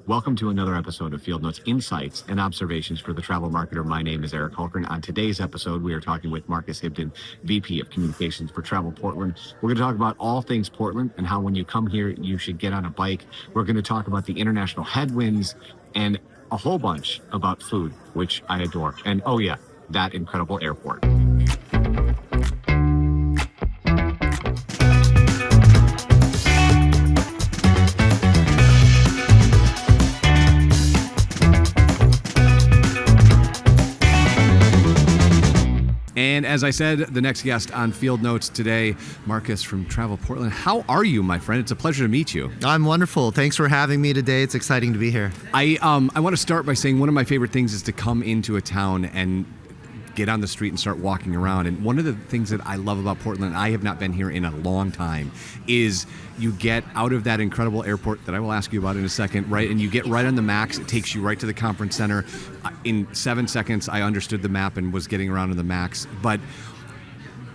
Welcome to another episode of Field Notes Insights and Observations for the Travel Marketer. My name is Eric Hultgren. On today's episode, we are talking with Marcus Hibdon, VP of Communications for Travel Portland. We're going to talk about all things Portland and how when you come here, you should get on a bike. We're going to talk about the international headwinds and a whole bunch about food, which I adore. And oh yeah, that incredible airport. And as I said, the next guest on Field Notes today, Marcus from Travel Portland. How are you, my friend? It's a pleasure to meet you. I'm wonderful. Thanks for having me today. It's exciting to be here. I want to start by saying one of my favorite things is to come into a town and get on the street and start walking around. And one of the things that I love about Portland, I have not been here in a long time, is you get out of that incredible airport that I will ask you about in a second, right? And you get right on the MAX. It takes you right to the conference center. In 7 seconds, I understood the map and was getting around on the MAX. But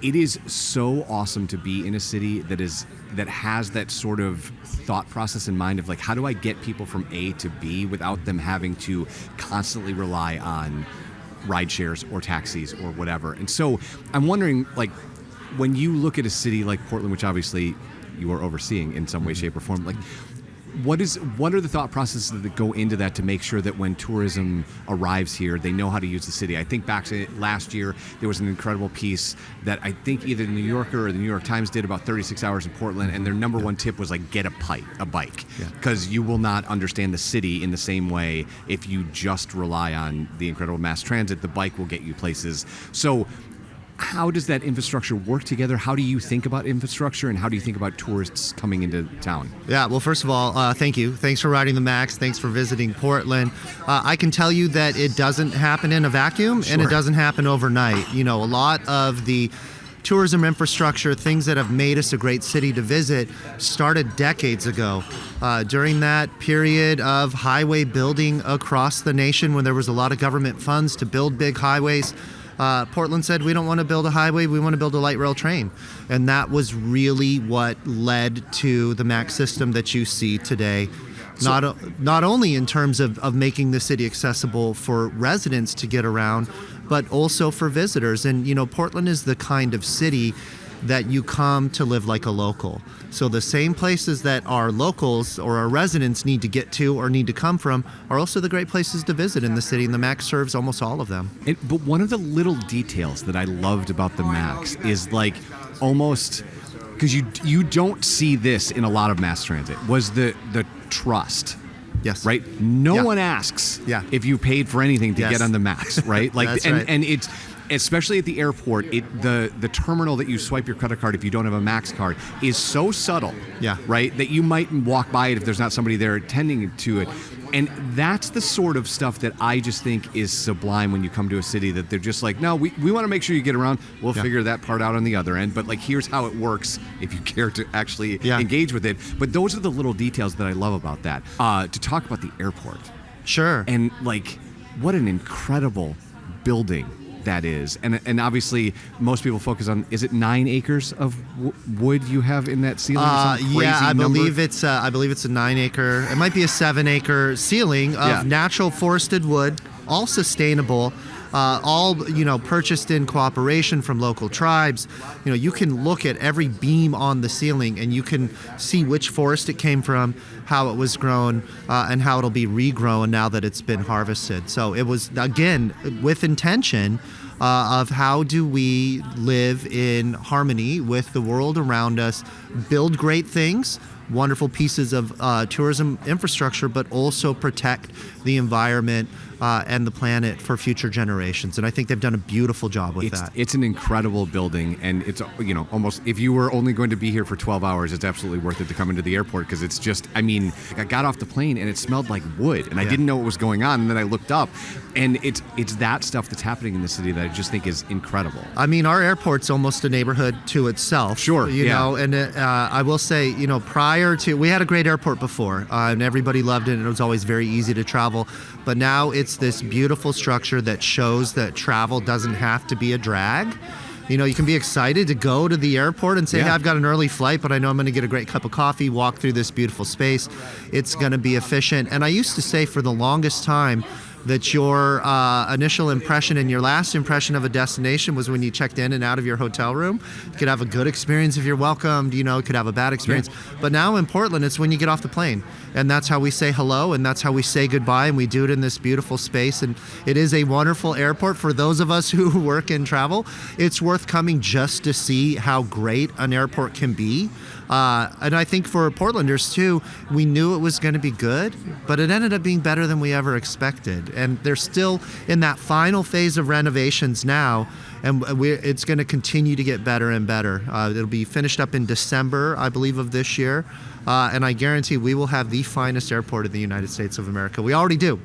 it is so awesome to be in a city that has that sort of thought process in mind of like, how do I get people from A to B without them having to constantly rely on ride shares or taxis or whatever. And so I'm wondering, like, when you look at a city like Portland, which obviously you are overseeing in some way, shape, or form, like, what are the thought processes that go into that to make sure that when tourism arrives here, they know how to use the city? I think back to last year, there was an incredible piece that I think either the New Yorker or the New York Times did about 36 hours in Portland, and their number one tip was like, get a bike, because you will not understand the city in the same way if you just rely on the incredible mass transit. The bike will get you places. So how does that infrastructure work together? How do you think about infrastructure, and how do you think about tourists coming into town? Yeah, well, first of all, thank you. Thanks for riding the MAX. Thanks for visiting Portland. I can tell you that it doesn't happen in a vacuum, and it doesn't happen overnight. You know, a lot of the tourism infrastructure, things that have made us a great city to visit, started decades ago. During that period of highway building across the nation, when there was a lot of government funds to build big highways, Portland said, we don't want to build a highway, we want to build a light rail train. And that was really what led to the MAX system that you see today. So, not only in terms of making the city accessible for residents to get around, but also for visitors. And, you know, Portland is the kind of city that you come to live like a local. So the same places that our locals or our residents need to get to or need to come from are also the great places to visit in the city, and the MAX serves almost all of them. But one of the little details that I loved about the MAX is like almost, because you don't see this in a lot of mass transit, was the trust. Yes. Right? No one asks if you paid for anything to get on the MAX, right? Like, That's and, right. and it's, especially at the airport, the terminal that you swipe your credit card if you don't have a MAX card is so subtle, right, that you might walk by it if there's not somebody there attending to it. And that's the sort of stuff that I just think is sublime when you come to a city, that they're just like, no, we want to make sure you get around. We'll figure that part out on the other end. But like, here's how it works if you care to actually engage with it. But those are the little details that I love about that. To talk about the airport. Sure. And like, what an incredible building that is. And obviously most people focus on, is it 9 acres of wood you have in that ceiling? I believe it's a 9 acre, it might be a 7 acre ceiling of natural forested wood, all sustainable, all, you know, purchased in cooperation from local tribes. You know, you can look at every beam on the ceiling and you can see which forest it came from, how it was grown, and how it'll be regrown now that it's been harvested. So it was, again, with intention of how do we live in harmony with the world around us, build great things, wonderful pieces of tourism infrastructure, but also protect the environment and the planet for future generations. And I think they've done a beautiful job with that. It's an incredible building, and it's, you know, almost, if you were only going to be here for 12 hours, it's absolutely worth it to come into the airport, because it's just, I mean, I got off the plane and it smelled like wood, and I didn't know what was going on, and then I looked up, and it's that stuff that's happening in the city that I just think is incredible. I mean, our airport's almost a neighborhood to itself. Sure, you know, and I will say, you know, prior to, we had a great airport before, and everybody loved it, and it was always very easy to travel, but now it's this beautiful structure that shows that travel doesn't have to be a drag. You can be excited to go to the airport and say, Yeah. hey, I've got an early flight, but I know I'm going to get a great cup of coffee, walk through this beautiful space. It's going to be efficient. And I used to say for the longest time that your initial impression and your last impression of a destination was when you checked in and out of your hotel room. You could have a good experience if you're welcomed, could have a bad experience. Yeah. But now in Portland, it's when you get off the plane. And that's how we say hello, and that's how we say goodbye, and we do it in this beautiful space. And it is a wonderful airport for those of us who work in travel. It's worth coming just to see how great an airport can be. And I think for Portlanders too, we knew it was going to be good, but it ended up being better than we ever expected. And they're still in that final phase of renovations now, and it's going to continue to get better and better. It'll be finished up in December, I believe, of this year. And I guarantee we will have the finest airport in the United States of America. We already do.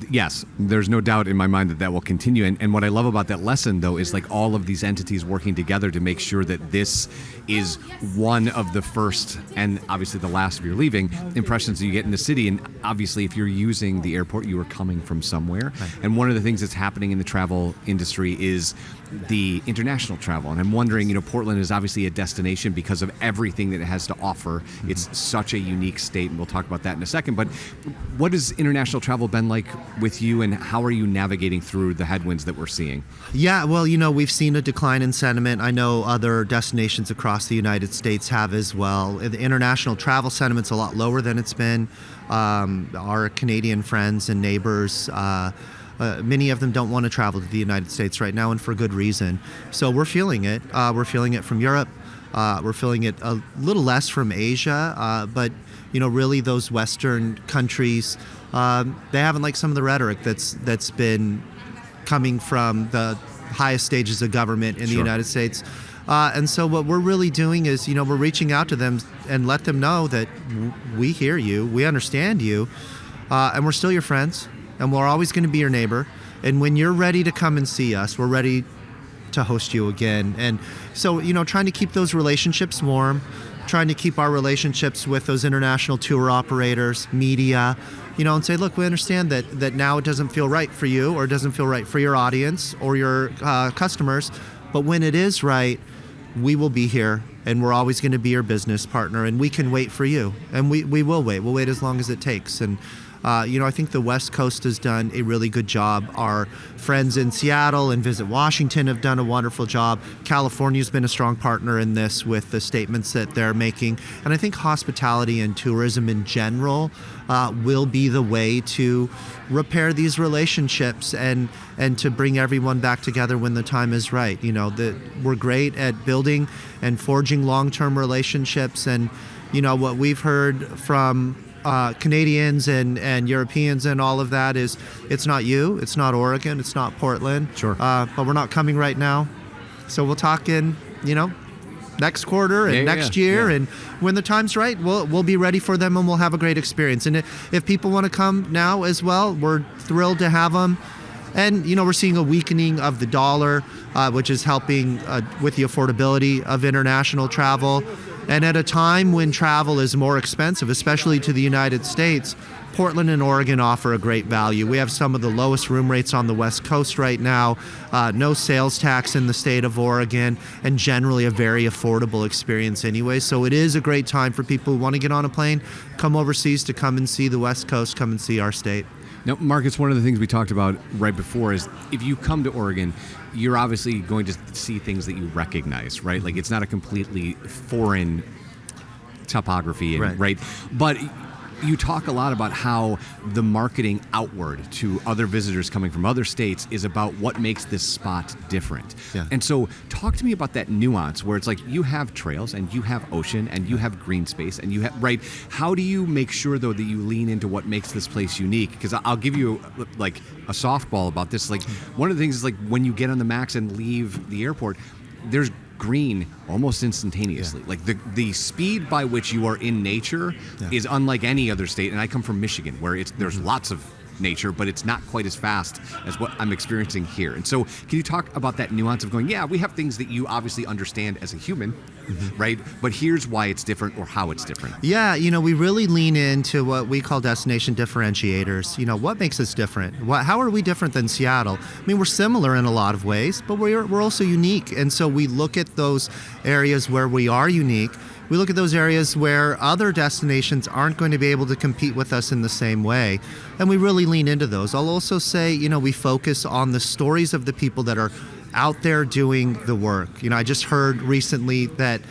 Yes, there's no doubt in my mind that will continue. And what I love about that lesson, though, is like all of these entities working together to make sure that this is one of the first and obviously the last of your leaving impressions that you get in the city. And obviously, if you're using the airport, you are coming from somewhere. Right. And one of the things that's happening in the travel industry is the international travel. And I'm wondering, Portland is obviously a destination because of everything that it has to offer. Mm-hmm. It's such a unique state, and we'll talk about that in a second. But what has international travel been like with you, and how are you navigating through the headwinds that we're seeing? Yeah, well, we've seen a decline in sentiment. I know other destinations across the United States have as well. The international travel sentiment's a lot lower than it's been. Our Canadian friends and neighbors, many of them don't want to travel to the United States right now, and for good reason. So we're feeling it. We're feeling it from Europe. We're feeling it a little less from Asia, but really those Western countries, they haven't liked some of the rhetoric that's been coming from the highest stages of government in the United States. And so what we're really doing is, we're reaching out to them and let them know that we hear you, we understand you, and we're still your friends, and we're always going to be your neighbor. And when you're ready to come and see us, we're ready to host you again. And so, trying to keep those relationships warm, trying to keep our relationships with those international tour operators, media, and say, look, we understand that now it doesn't feel right for you, or it doesn't feel right for your audience or your customers, but when it is right, we will be here, and we're always going to be your business partner, and we can wait for you, and we will wait. We'll wait as long as it takes. And I think the West Coast has done a really good job. Our friends in Seattle and Visit Washington have done a wonderful job. California's been a strong partner in this with the statements that they're making. And I think hospitality and tourism in general will be the way to repair these relationships and to bring everyone back together when the time is right. We're great at building and forging long-term relationships. And, what we've heard from Canadians and Europeans and all of that is, it's not you, it's not Oregon, it's not Portland. Sure. But we're not coming right now. So we'll talk in, next quarter and next year. Yeah. And when the time's right, we'll be ready for them, and we'll have a great experience. And if people want to come now as well, we're thrilled to have them. And, we're seeing a weakening of the dollar, which is helping with the affordability of international travel. And at a time when travel is more expensive, especially to the United States, Portland and Oregon offer a great value. We have some of the lowest room rates on the West Coast right now, no sales tax in the state of Oregon, and generally a very affordable experience anyway. So it is a great time for people who want to get on a plane, come overseas to come and see the West Coast, come and see our state. Now, Marcus, one of the things we talked about right before is if you come to Oregon, you're obviously going to see things that you recognize, right? Like, it's not a completely foreign topography, right? But you talk a lot about how the marketing outward to other visitors coming from other states is about what makes this spot different. Yeah. And so talk to me about that nuance where it's like you have trails and you have ocean and you have green space and you have, right? How do you make sure, though, that you lean into what makes this place unique? Because I'll give you like a softball about this. Like, one of the things is, like, when you get on the MAX and leave the airport, there's green almost instantaneously. Yeah. Like the speed by which you are in nature is unlike any other state. And I come from Michigan, where there's lots of nature, but it's not quite as fast as what I'm experiencing here. And so can you talk about that nuance of going, yeah, we have things that you obviously understand as a human, right? But here's why it's different or how it's different. Yeah, we really lean into what we call destination differentiators. What makes us different? How are we different than Seattle? I mean, we're similar in a lot of ways, but we're also unique. And so we look at those areas where we are unique. We look at those areas where other destinations aren't going to be able to compete with us in the same way. And we really lean into those. I'll also say, we focus on the stories of the people that are out there doing the work. I just heard recently that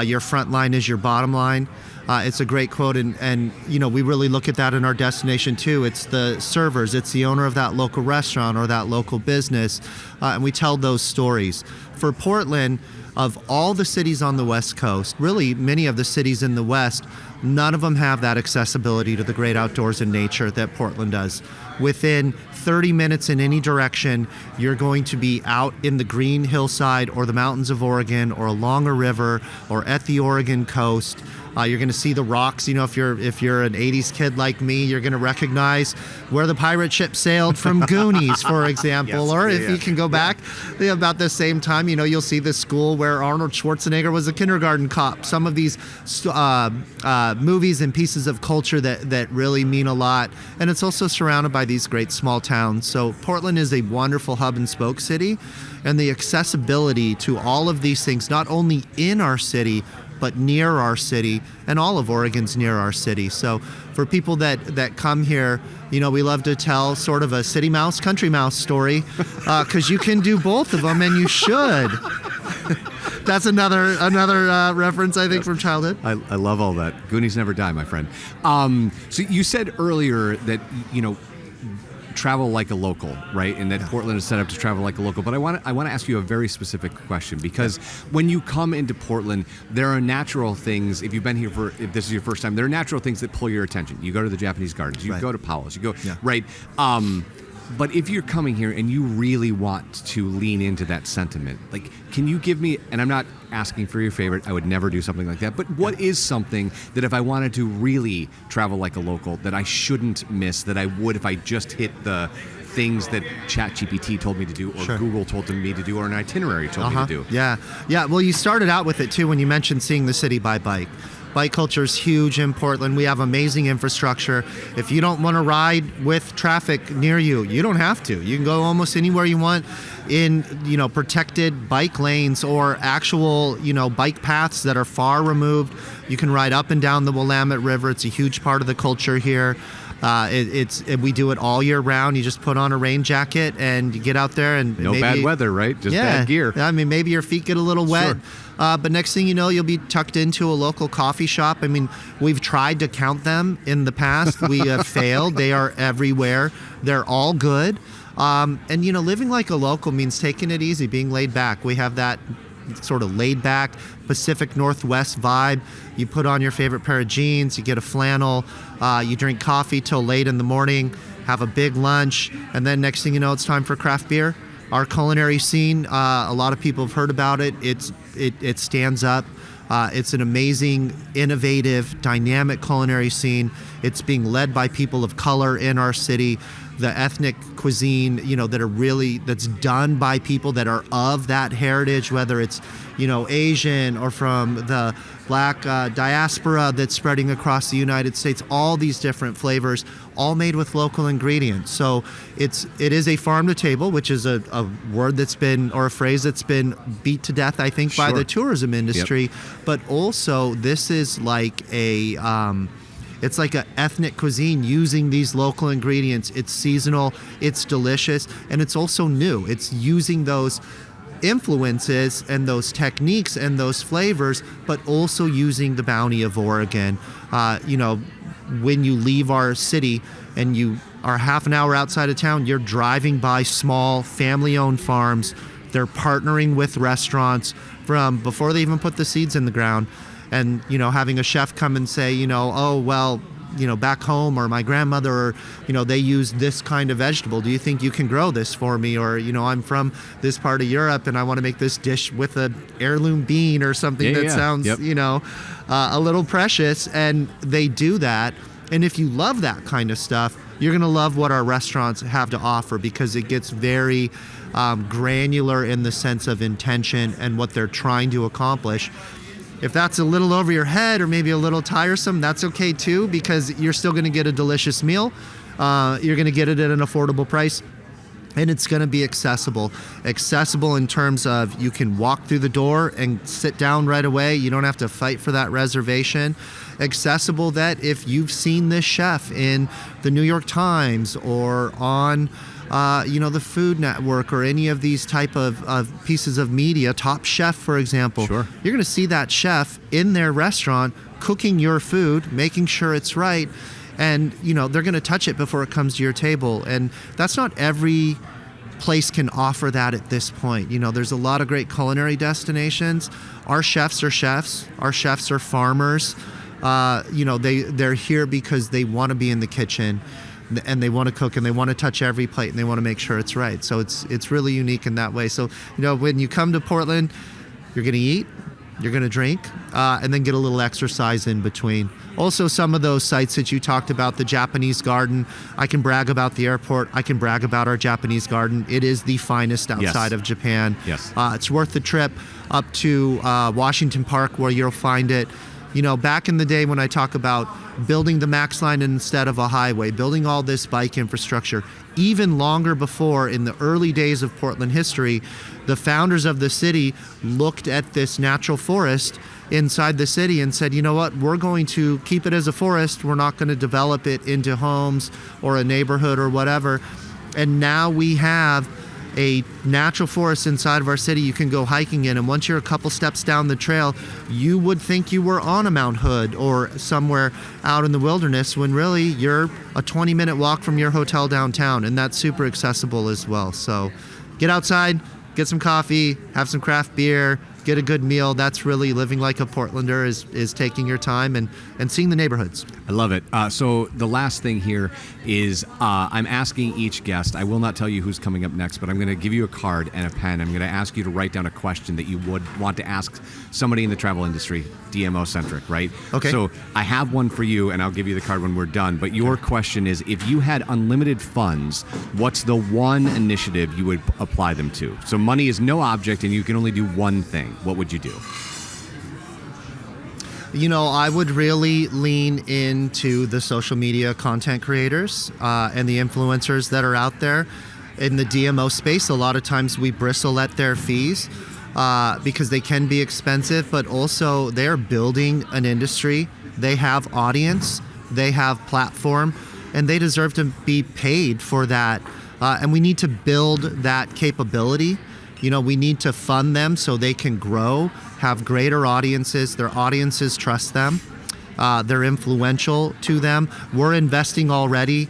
your front line is your bottom line. It's a great quote, and we really look at that in our destination too. It's the servers, it's the owner of that local restaurant or that local business, and we tell those stories. For Portland, of all the cities on the West Coast, really many of the cities in the West, none of them have that accessibility to the great outdoors and nature that Portland does. Within 30 minutes in any direction, you're going to be out in the green hillside or the mountains of Oregon or along a river or at the Oregon coast. You're going to see the rocks. If you're an 80s kid like me, you're going to recognize where the pirate ship sailed from Goonies, for example. Yes, or if you can go back about the same time, you'll see the school where Arnold Schwarzenegger was a kindergarten cop. Some of these movies and pieces of culture that really mean a lot. And it's also surrounded by these great small towns. So Portland is a wonderful hub and spoke city. And the accessibility to all of these things, not only in our city, but near our city, and all of Oregon's near our city. So for people that come here, we love to tell sort of a city mouse, country mouse story, because you can do both of them, and you should. That's another reference, I think, from childhood. I love all that. Goonies never die, my friend. So you said earlier that, travel like a local, right? And that Portland is set up to travel like a local. But I want to ask you a very specific question, because when you come into Portland, there are natural things. If this is your first time, there are natural things that pull your attention. You go to the Japanese gardens, you go to Powell's, right? But if you're coming here and you really want to lean into that sentiment, like, can you give me, and I'm not asking for your favorite, I would never do something like that, but what is something that if I wanted to really travel like a local that I shouldn't miss, that I would if I just hit the things that ChatGPT told me to do, or Google told me to do, or an itinerary told me to do? Yeah. Well, you started out with it too when you mentioned seeing the city by bike. Bike culture is huge in Portland. We have amazing infrastructure. If you don't want to ride with traffic near you, you don't have to. You can go almost anywhere you want in, protected bike lanes or actual, bike paths that are far removed. You can ride up and down the Willamette River. It's a huge part of the culture here. We do it all year round. You just put on a rain jacket and you get out there and bad weather, right? Just bad gear. I mean, maybe your feet get a little wet. Sure. But next thing you know, you'll be tucked into a local coffee shop. I mean, we've tried to count them in the past. We have failed. They are everywhere. They're all good. And living like a local means taking it easy, being laid back. We have that sort of laid back Pacific Northwest vibe. You put on your favorite pair of jeans, you get a flannel, you drink coffee till late in the morning, have a big lunch, and then next thing you know, it's time for craft beer. Our culinary scene, a lot of people have heard about it. It stands up. It's an amazing, innovative, dynamic culinary scene. It's being led by people of color in our city. The ethnic cuisine, that's done by people that are of that heritage, whether it's, Asian or from the Black diaspora that's spreading across the United States, all these different flavors, all made with local ingredients. So it is a farm to table, which is a word that's been, or a phrase that's been beat to death, I think, by the tourism industry. Yep. But also this is like it's like an ethnic cuisine using these local ingredients. It's seasonal, it's delicious, and it's also new. It's using those influences and those techniques and those flavors, but also using the bounty of Oregon. When you leave our city and you are half an hour outside of town, you're driving by small family-owned farms. They're partnering with restaurants from before they even put the seeds in the ground. And, having a chef come and say, back home, or my grandmother, or, they use this kind of vegetable. Do you think you can grow this for me? Or, I'm from this part of Europe and I want to make this dish with an heirloom bean or something that sounds, a little precious. And they do that. And if you love that kind of stuff, you're going to love what our restaurants have to offer, because it gets very granular in the sense of intention and what they're trying to accomplish. If that's a little over your head or maybe a little tiresome, that's okay too, because you're still going to get a delicious meal. You're going to get it at an affordable price. And it's going to be accessible. Accessible in terms of you can walk through the door and sit down right away. You don't have to fight for that reservation. Accessible that if you've seen this chef in the New York Times or on the Food Network or any of these type of pieces of media, Top Chef, for example, Sure. You're going to see that chef in their restaurant cooking your food, making sure it's right. And, they're going to touch it before it comes to your table. And that's not every place can offer that at this point. There's a lot of great culinary destinations. Our chefs are chefs. Our chefs are farmers. They're here because they want to be in the kitchen and they want to cook and they want to touch every plate and they want to make sure it's right. So it's really unique in that way. So, when you come to Portland, you're going to eat, you're going to drink, and then get a little exercise in between. Also, some of those sites that you talked about, the Japanese garden, I can brag about the airport. I can brag about our Japanese garden. It is the finest outside of Japan. Yes. It's worth the trip up to Washington Park, where you'll find it. Back in the day when I talk about building the Max Line instead of a highway, building all this bike infrastructure, even longer before, in the early days of Portland history, the founders of the city looked at this natural forest inside the city and said, you know what, we're going to keep it as a forest. We're not going to develop it into homes or a neighborhood or whatever. And now we have a natural forest inside of our city you can go hiking in, and once you're a couple steps down the trail, you would think you were on a Mount Hood or somewhere out in the wilderness, when really you're a 20-minute walk from your hotel downtown, and that's super accessible as well. So get outside, get some coffee, have some craft beer, get a good meal. That's really living like a Portlander, is taking your time and seeing the neighborhoods. I love it. So the last thing here is I'm asking each guest, I will not tell you who's coming up next, but I'm going to give you a card and a pen. I'm going to ask you to write down a question that you would want to ask somebody in the travel industry, DMO centric, right? Okay. So I have one for you, and I'll give you the card when we're done. But your question is, if you had unlimited funds, what's the one initiative you would apply them to? So money is no object, and you can only do one thing. What would you do? I would really lean into the social media content creators and the influencers that are out there. In the DMO space, a lot of times we bristle at their fees because they can be expensive, but also they're building an industry. They have audience, they have platform, and they deserve to be paid for that. And we need to build that capability. We need to fund them so they can grow, have greater audiences. Their audiences trust them. They're influential to them. We're investing already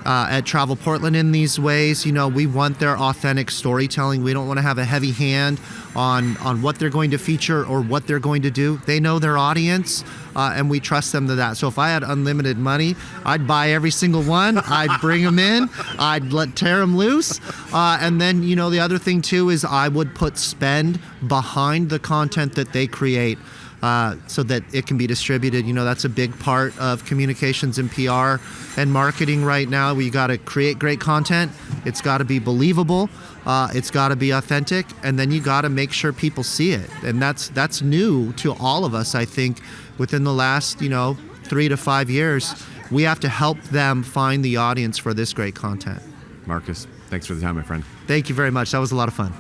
at Travel Portland in these ways. We want their authentic storytelling. We don't want to have a heavy hand on what they're going to feature or what they're going to do. They know their audience, and we trust them to that. So if I had unlimited money, I'd buy every single one. I'd bring them in. I'd tear them loose. And then, the other thing too is I would put spend behind the content that they create. So that it can be distributed. That's a big part of communications and PR and marketing right now. We got to create great content. It's got to be believable. It's got to be authentic. And then you got to make sure people see it. And that's new to all of us, I think, within the last, 3 to 5 years. We have to help them find the audience for this great content. Marcus, thanks for the time, my friend. Thank you very much. That was a lot of fun.